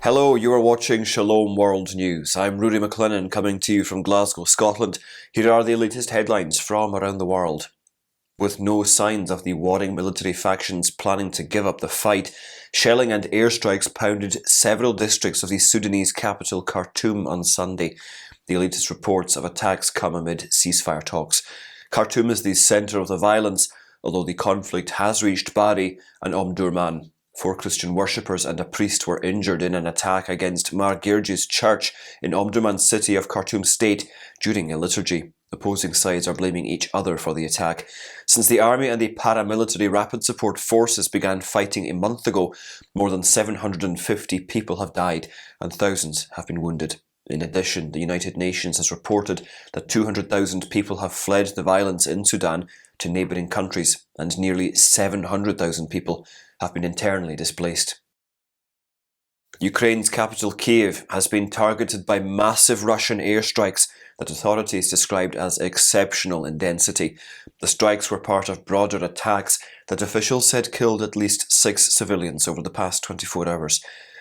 Hello, you are watching Shalom World News. I'm Rudy McLennan coming to you from Glasgow, Scotland. Here are the latest headlines from around the world. With no signs of the warring military factions planning to give up the fight, shelling and airstrikes pounded several districts of the Sudanese capital Khartoum on Sunday. The latest reports of attacks come amid ceasefire talks. Khartoum is the centre of the violence, although the conflict has reached Bari and Omdurman. 4 Christian worshippers and a priest were injured in an attack against Mar Girji's church in Omdurman city of Khartoum state during a liturgy. Opposing sides are blaming each other for the attack. Since the army and the paramilitary rapid support forces began fighting a month ago, more than 750 people have died and thousands have been wounded. In addition, the United Nations has reported that 200,000 people have fled the violence in Sudan to neighbouring countries, and nearly 700,000 people have been internally displaced. Ukraine's capital Kyiv has been targeted by massive Russian airstrikes that authorities described as exceptional in density. The strikes were part of broader attacks that officials said killed at least 6 civilians over the past 24 hours.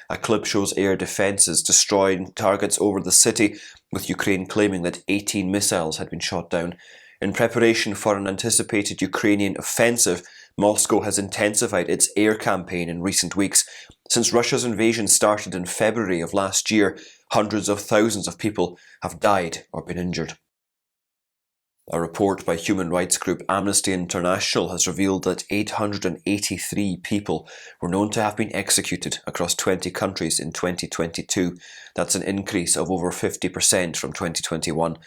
A clip shows air defences destroying targets over the city, with Ukraine claiming that 18 missiles had been shot down. In preparation for an anticipated Ukrainian offensive, Moscow has intensified its air campaign in recent weeks. Since Russia's invasion started in February of last year, hundreds of thousands of people have died or been injured. A report by human rights group Amnesty International has revealed that 883 people were known to have been executed across 20 countries in 2022. That's an increase of over 50% from 2021.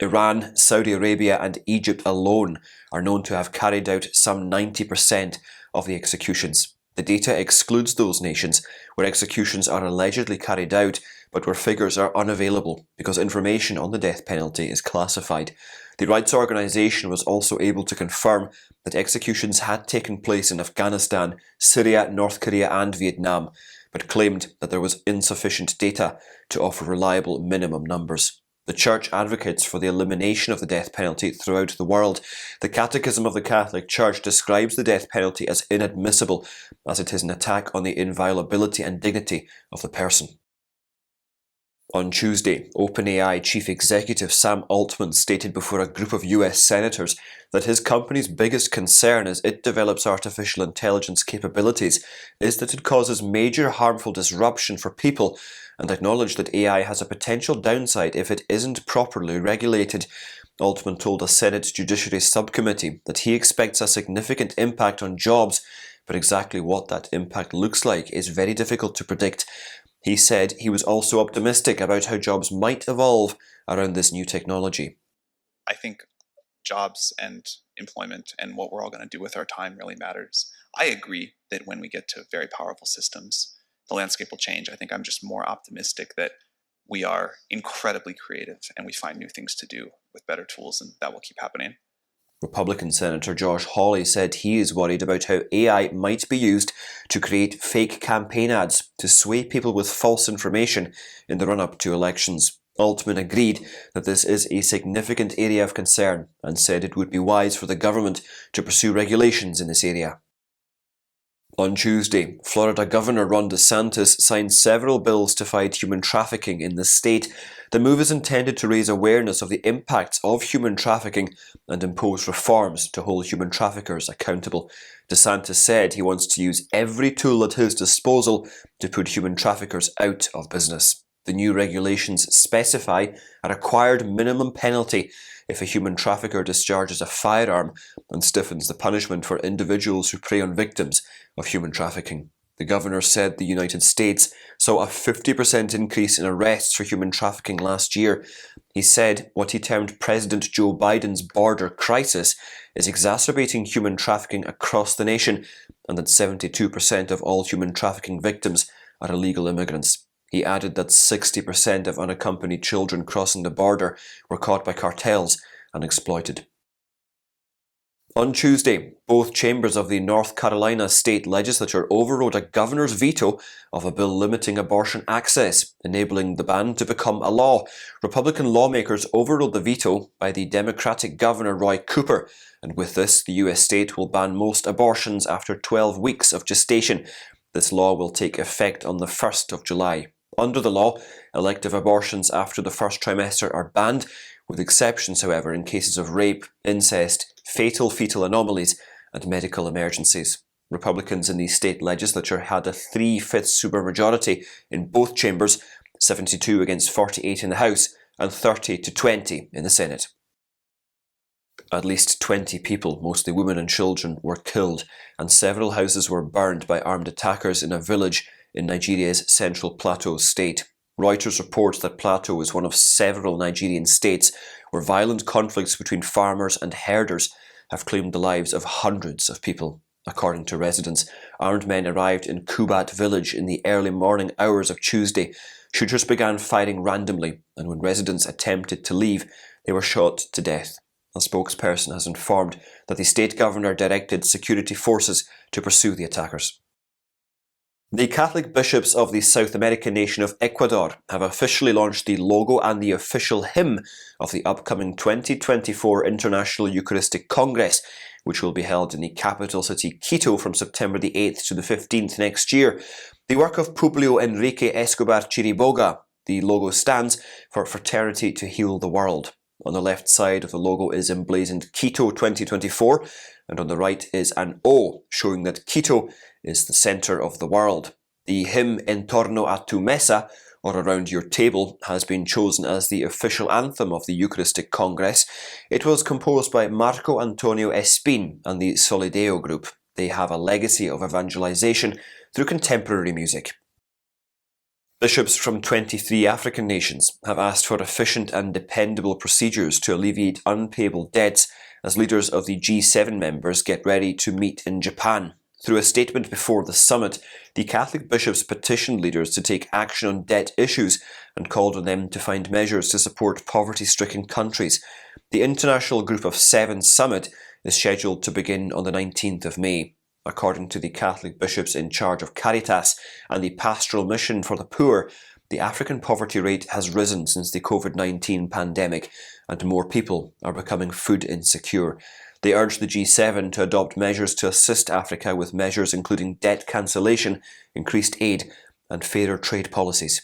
Iran, Saudi Arabia and Egypt alone are known to have carried out some 90% of the executions. The data excludes those nations where executions are allegedly carried out, but where figures are unavailable because information on the death penalty is classified. The rights organisation was also able to confirm that executions had taken place in Afghanistan, Syria, North Korea and Vietnam, but claimed that there was insufficient data to offer reliable minimum numbers. The Church advocates for the elimination of the death penalty throughout the world. The Catechism of the Catholic Church describes the death penalty as inadmissible, as it is an attack on the inviolability and dignity of the person. On Tuesday, OpenAI Chief Executive Sam Altman stated before a group of US senators that his company's biggest concern as it develops artificial intelligence capabilities is that it causes major harmful disruption for people, and acknowledged that AI has a potential downside if it isn't properly regulated. Altman told a Senate Judiciary Subcommittee that he expects a significant impact on jobs, but exactly what that impact looks like is very difficult to predict. He said he was also optimistic about how jobs might evolve around this new technology. I think jobs and employment and what we're all going to do with our time really matters. I agree that when we get to very powerful systems, the landscape will change. I think I'm just more optimistic that we are incredibly creative and we find new things to do with better tools, and that will keep happening. Republican Senator Josh Hawley said he is worried about how AI might be used to create fake campaign ads to sway people with false information in the run-up to elections. Altman agreed that this is a significant area of concern and said it would be wise for the government to pursue regulations in this area. On Tuesday, Florida Governor Ron DeSantis signed several bills to fight human trafficking in the state. The move is intended to raise awareness of the impacts of human trafficking and impose reforms to hold human traffickers accountable. DeSantis said he wants to use every tool at his disposal to put human traffickers out of business. The new regulations specify a required minimum penalty if a human trafficker discharges a firearm and stiffens the punishment for individuals who prey on victims of human trafficking. The governor said the United States saw a 50% increase in arrests for human trafficking last year. He said what he termed President Joe Biden's border crisis is exacerbating human trafficking across the nation, and that 72% of all human trafficking victims are illegal immigrants. He added that 60% of unaccompanied children crossing the border were caught by cartels and exploited. On Tuesday, both chambers of the North Carolina state legislature overrode a governor's veto of a bill limiting abortion access, enabling the ban to become a law. Republican lawmakers overrode the veto by the Democratic Governor Roy Cooper, and with this, the US state will ban most abortions after 12 weeks of gestation. This law will take effect on the 1st of July. Under the law, elective abortions after the first trimester are banned, with exceptions, however, in cases of rape, incest, fatal fetal anomalies, and medical emergencies. Republicans in the state legislature had a 3/5 supermajority in both chambers, 72 against 48 in the House, and 30 to 20 in the Senate. At least 20 people, mostly women and children, were killed, and several houses were burned by armed attackers in a village in Nigeria's Central Plateau state. Reuters reports that Plateau is one of several Nigerian states where violent conflicts between farmers and herders have claimed the lives of hundreds of people. According to residents, armed men arrived in Kubat village in the early morning hours of Tuesday. Shooters began firing randomly, and when residents attempted to leave, they were shot to death. A spokesperson has informed that the state governor directed security forces to pursue the attackers. The Catholic bishops of the South American nation of Ecuador have officially launched the logo and the official hymn of the upcoming 2024 International Eucharistic Congress, which will be held in the capital city Quito from September the 8th to the 15th next year. The work of Publio Enrique Escobar Chiriboga, the logo stands for Fraternity to Heal the World. On the left side of the logo is emblazoned Quito 2024, and on the right is an O, showing that Quito is the centre of the world. The hymn En torno a tu mesa, or Around Your Table, has been chosen as the official anthem of the Eucharistic Congress. It was composed by Marco Antonio Espin and the Solideo group. They have a legacy of evangelization through contemporary music. Bishops from 23 African nations have asked for efficient and dependable procedures to alleviate unpayable debts as leaders of the G7 members get ready to meet in Japan. Through a statement before the summit, the Catholic bishops petitioned leaders to take action on debt issues and called on them to find measures to support poverty-stricken countries. The International Group of Seven summit is scheduled to begin on the 19th of May. According to the Catholic bishops in charge of Caritas and the Pastoral Mission for the Poor, the African poverty rate has risen since the COVID-19 pandemic, and more people are becoming food insecure. They urge the G7 to adopt measures to assist Africa with measures including debt cancellation, increased aid, and fairer trade policies.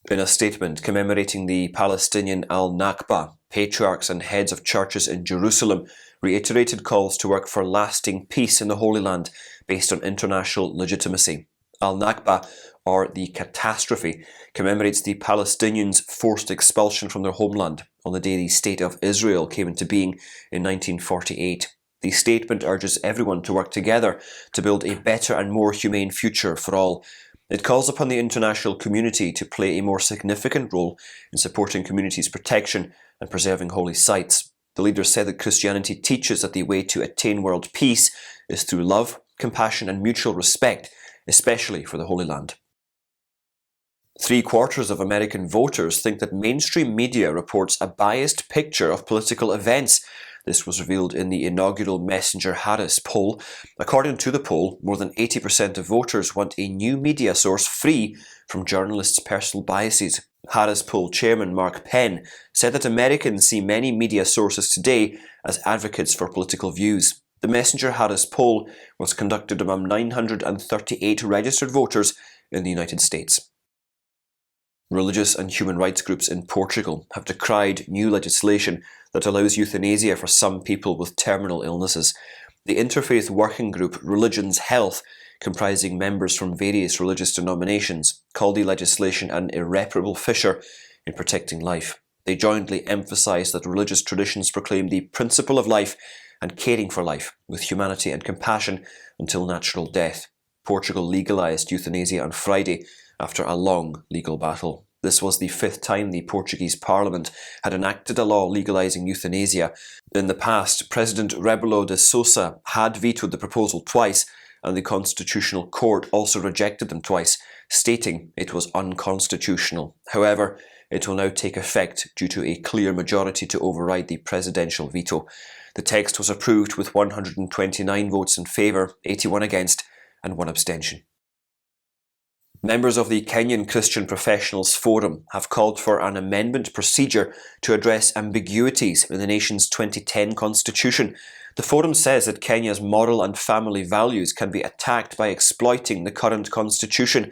In a statement commemorating the Palestinian Al-Nakba, patriarchs and heads of churches in Jerusalem reiterated calls to work for lasting peace in the Holy Land based on international legitimacy. Al-Nakba, or the catastrophe, commemorates the Palestinians' forced expulsion from their homeland on the day the State of Israel came into being in 1948. The statement urges everyone to work together to build a better and more humane future for all. It calls upon the international community to play a more significant role in supporting communities' protection and preserving holy sites. The leaders said that Christianity teaches that the way to attain world peace is through love, compassion, and mutual respect, especially for the Holy Land. 3/4 of American voters think that mainstream media reports a biased picture of political events. This was revealed in the inaugural Messenger-Harris poll. According to the poll, more than 80% of voters want a new media source free from journalists' personal biases. Harris poll chairman Mark Penn said that Americans see many media sources today as advocates for political views. The Messenger-Harris poll was conducted among 938 registered voters in the United States. Religious and human rights groups in Portugal have decried new legislation that allows euthanasia for some people with terminal illnesses. The interfaith working group Religion's Health, comprising members from various religious denominations, called the legislation an irreparable fissure in protecting life. They jointly emphasised that religious traditions proclaim the principle of life and caring for life with humanity and compassion until natural death. Portugal legalised euthanasia on Friday after a long legal battle. This was the 5th time the Portuguese Parliament had enacted a law legalising euthanasia. In the past, President Rebelo de Sousa had vetoed the proposal twice, and the Constitutional Court also rejected them twice, stating it was unconstitutional. However, it will now take effect due to a clear majority to override the presidential veto. The text was approved with 129 votes in favour, 81 against, and 1 abstention. Members of the Kenyan Christian Professionals Forum have called for an amendment procedure to address ambiguities in the nation's 2010 constitution. The forum says that Kenya's moral and family values can be attacked by exploiting the current constitution.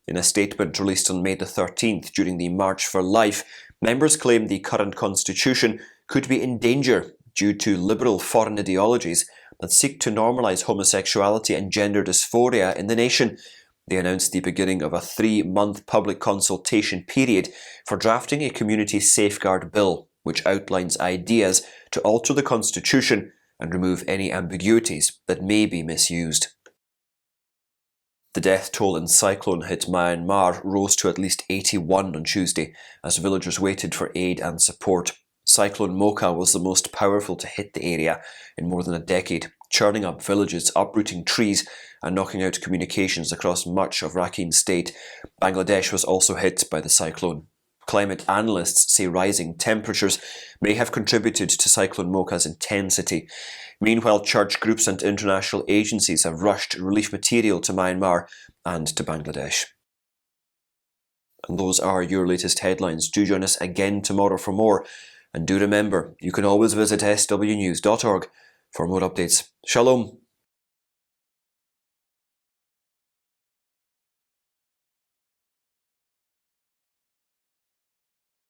In a statement released on May the 13th during the March for Life, members claim the current constitution could be in danger due to liberal foreign ideologies that seek to normalise homosexuality and gender dysphoria in the nation. They announced the beginning of a 3-month public consultation period for drafting a community safeguard bill, which outlines ideas to alter the constitution and remove any ambiguities that may be misused. The death toll in cyclone hit Myanmar rose to at least 81 on Tuesday as villagers waited for aid and support. Cyclone Mocha was the most powerful to hit the area in more than a decade, churning up villages, uprooting trees and knocking out communications across much of Rakhine State. Bangladesh was also hit by the cyclone. Climate analysts say rising temperatures may have contributed to Cyclone Mocha's intensity. Meanwhile, church groups and international agencies have rushed relief material to Myanmar and to Bangladesh. And those are your latest headlines. Do join us again tomorrow for more. And do remember, you can always visit swnews.org for more updates. Shalom.